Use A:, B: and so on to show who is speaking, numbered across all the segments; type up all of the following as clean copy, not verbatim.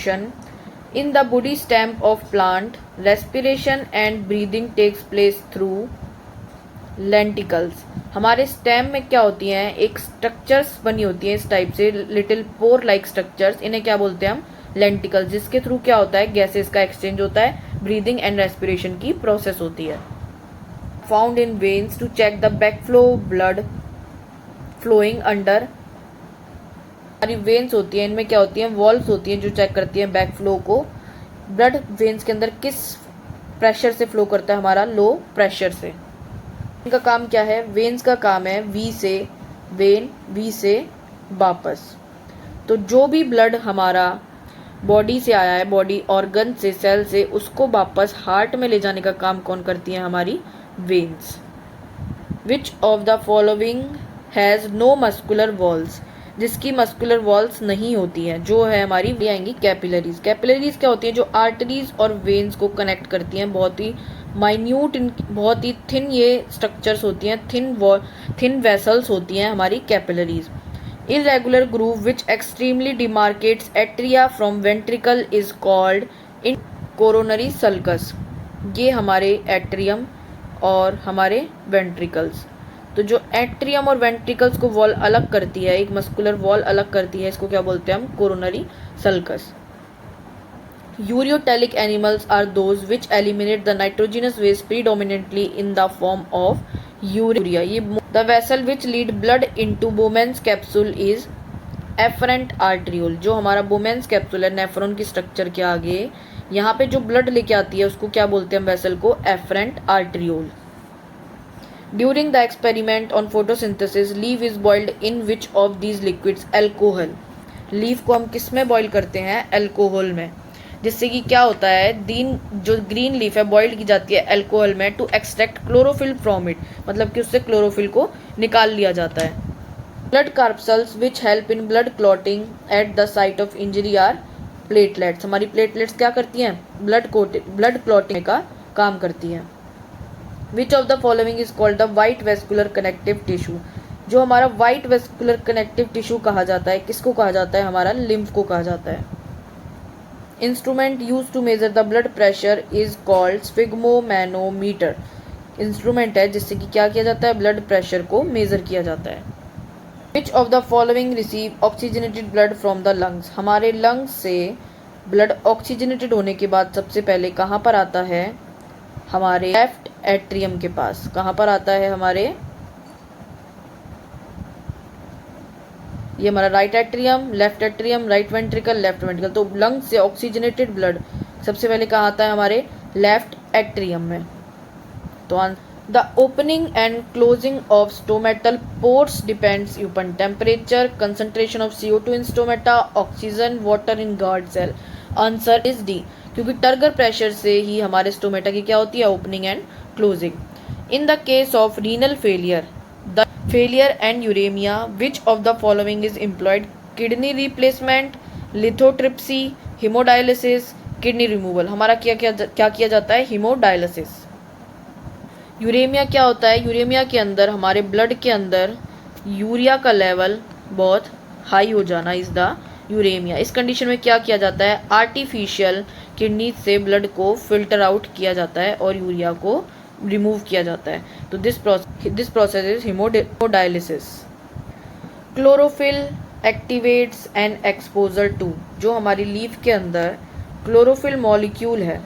A: portion in the body stem of plant. Respiration and breathing takes place through lenticles. हमारे stem में क्या होती हैं, एक स्ट्रक्चर्स बनी होती हैं इस टाइप से, लिटिल पोर लाइक स्ट्रक्चर्स, इन्हें क्या बोलते हैं हम, लेंटिकल्स, जिसके थ्रू क्या होता है, गैसेस का एक्सचेंज होता है, ब्रीदिंग एंड रेस्पिरेशन की प्रोसेस होती है. Found in veins to check the backflow blood flowing under. हमारी वेन्स होती हैं, इनमें क्या होती हैं, वॉल्व्स होती हैं जो चेक करती हैं बैक फ्लो को. ब्लड वेन्स के अंदर किस प्रेशर से फ्लो करता है, हमारा लो प्रेशर से. इनका काम क्या है, वेन्स का काम है वी से वेन, वी से वापस. तो जो भी ब्लड हमारा बॉडी से आया है, बॉडी ऑर्गन से, सेल से, उसको वापस हार्ट में ले जाने का काम कौन करती है, हमारी veins. Which of the following has no muscular walls. जिसकी मस्कुलर वॉल्स नहीं होती हैं, जो है हमारी, वे आएंगी कैपिलरीज. कैपिलरीज क्या होती हैं, जो आर्टरीज और वेन्स को कनेक्ट करती हैं. बहुत ही माइन्यूट, बहुत ही थिन ये स्ट्रक्चर्स होती हैं, थिन वेसल्स होती हैं हमारी capillaries. Irregular groove which extremely demarcates atria from ventricle is called in coronary sulcus. ये हमारे एट्रियम और हमारे वेंट्रिकल्स. तो जो एट्रियम और वेंट्रिकल्स को वॉल अलग करती है, एक मस्कुलर वॉल अलग करती है, इसको क्या बोलते हैं हम, coronary sulcus. Ureotelic animals are those which eliminate the nitrogenous waste predominantly in the form of urea. ये the vessel which lead blood into Bowman's capsule is afferent arteriole. जो हमारा बोमेंस कैप्सूल है, नेफ्रॉन की structure के आगे, यहाँ पे जो ब्लड लेके आती है उसको क्या बोलते हैं, वेसल को efferent arteriole. During the experiment on photosynthesis, leaf is boiled in which of these liquids? Alcohol. Leaf को हम किस में बॉईल करते हैं, अल्कोहल में. जिससे कि क्या होता है, जो ग्रीन लीफ है बॉइल्ड की जाती है अल्कोहल में to extract chlorophyll from it. मतलब कि उससे क्लोरोफिल को निकाल लिया जाता है. Blood corpuscles which help in blood clotting at the site of injury are platelets. हमारी प्लेटलेट्स क्या करती हैं, ब्लड क्लॉटिंग का काम करती हैं. Which of the following is called the white vascular connective tissue? जो हमारा white vascular connective tissue कहा जाता है, किसको कहा जाता है, हमारा lymph को कहा जाता है. Instrument used to measure the blood pressure is called sphygmomanometer. Instrument है जिससे कि क्या किया जाता है, ब्लड प्रेशर को मेजर किया जाता है. Which of the following receive oxygenated blood from the lungs? हमारे लंग्स से ब्लड ऑक्सीजनेटेड होने के बाद सबसे पहले कहाँ पर आता है, हमारे लेफ्ट एट्रियम के पास. कहाँ पर आता है हमारे, ये हमारा right atrium, left atrium, right ventricle, left ventricle. तो लंग्स से ऑक्सीजनेटेड ब्लड सबसे पहले कहाँ आता है, हमारे लेफ्ट एट्रियम में. तो the opening and closing of stomatal pores depends upon temperature, concentration of CO2 in stomata, oxygen, water in guard cell. Answer is D, क्योंकि टर्गर प्रेशर से ही हमारे स्टोमेटा की क्या होती है, opening and closing. In the case of renal failure, the failure and uraemia, which of the following is employed? Kidney replacement, lithotripsy, haemodialysis, kidney removal. हमारा क्या किया जाता है, हीमोडायलिसिस. यूरेमिया क्या होता है, यूरेमिया के अंदर हमारे ब्लड के अंदर यूरिया का लेवल बहुत हाई हो जाना इज द यूरेमिया. इस कंडीशन में क्या किया जाता है, आर्टिफिशियल किडनी से ब्लड को फिल्टर आउट किया जाता है और यूरिया को रिमूव किया जाता है. तो this process is haemodialysis. Chlorophyll activates an exposure to. जो हमारी लीफ के अंदर क्लोरोफिल मॉलिक्यूल है,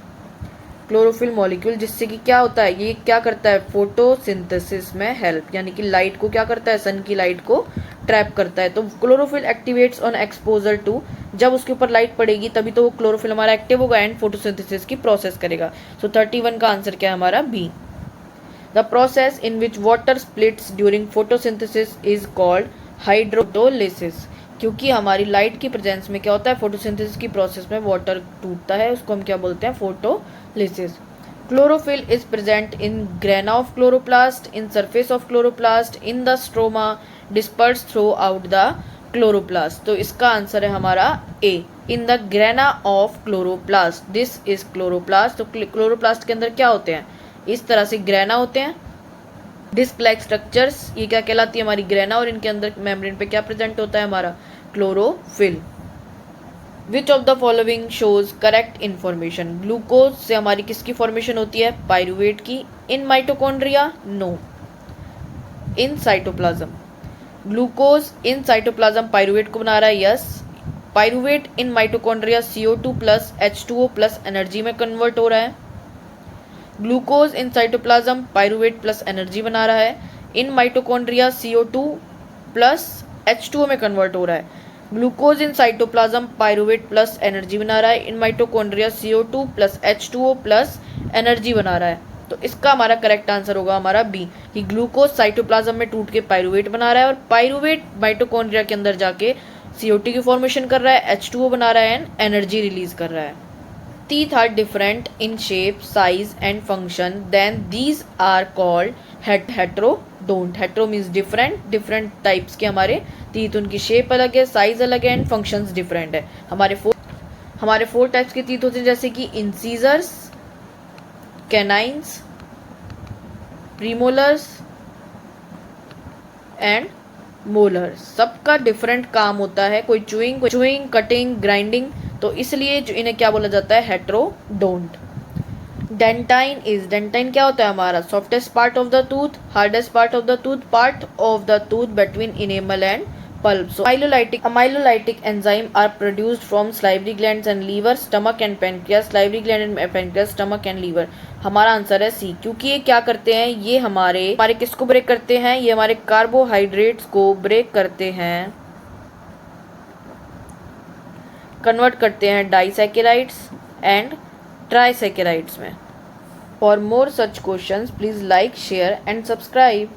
A: क्लोरोफिल मॉलिक्यूल, जिससे कि क्या होता है, ये क्या करता है, फोटोसिंथेसिस में हेल्प, यानी कि लाइट को क्या करता है, सन की लाइट को ट्रैप करता है. तो chlorophyll activates on exposure to, जब उसके ऊपर लाइट पड़ेगी तभी तो वो क्लोरोफिल हमारा एक्टिव होगा एंड फोटोसिंथेसिस की प्रोसेस करेगा. सो 31 का आंसर क्या है हमारा, B. The process in which water splits during photosynthesis is called hydrolysis. क्योंकि हमारी लाइट की प्रेजेंस में क्या होता है, फोटोसिंथेसिस की प्रोसेस में वाटर टूटता है, उसको हम क्या बोलते हैं, photolysis. Chlorophyll is present in grana of chloroplast, in surface of chloroplast, in the stroma, dispersed throughout the chloroplast. तो इसका आंसर है हमारा A, in the grana of chloroplast. This is chloroplast. तो chloroplast के अंदर क्या होते हैं, इस तरह से ग्रेना होते हैं, डिस्क लाइक स्ट्रक्चर्स. ये क्या कहलाती है, हमारी ग्रेना, और इनके अंदर मेम्ब्रेन पे क्या प्रेजेंट होता है, हमारा chlorophyll. Which of the following shows correct information. Glucose से हमारी किसकी फॉर्मेशन होती है, पायरुवेट की। In mitochondria, no, in cytoplasm. Glucose in cytoplasm pyruvate को बना रहा है, yes. Pyruvate in mitochondria CO2 plus H2O plus energy में कन्वर्ट हो रहा है। Glucose in cytoplasm pyruvate plus energy बना रहा है। इन माइटोकॉन्ड्रिया CO2 प्लस H2O में कन्वर्ट हो रहा है। Glucose in cytoplasm pyruvate plus energy बना रहा है। इन mitochondria CO2 plus H2O plus energy बना रहा है। तो इसका हमारा करेक्ट आंसर होगा हमारा बी, कि ग्लूकोज साइटोप्लाज्म में टूट के पायरुवेट बना रहा है और पायरुवेट माइटोकॉन्ड्रिया के अंदर जाके CO2 की फॉर्मेशन कर रहा है, H2O बना रहा है एंड एनर्जी रिलीज कर रहा है। Teeth are different in shape, size and function, then these are called heterodont. hetero means different, different types के हमारे teeth, उनकी shape अलग है, size अलग है and functions different है। हमारे 4 types के teeth होते हैं, जैसे कि incisors, canines, premolars and molars। सबका डिफरेंट काम होता है, कोई चुइंग, कटिंग, ग्राइंडिंग, तो इसलिए जो इन्हें क्या बोला जाता है, हेटेरोडोंट। डेंटाइन क्या होता है हमारा, softest part of the tooth, hardest part of the tooth, part of the tooth between enamel and pulp. So amylolytic enzyme are produced from salivary glands and liver, stomach and pancreas. Salivary gland and pancreas, stomach and liver. हमारा answer है सी, क्योंकि ये क्या करते हैं, ये हमारे किसको ब्रेक करते हैं, ये हमारे कार्बोहाइड्रेट्स को ब्रेक करते हैं, कन्वर्ट करते हैं डाइसैकेराइड्स एंड ट्राइसैकेराइड्स में। For more such questions please like, share and subscribe.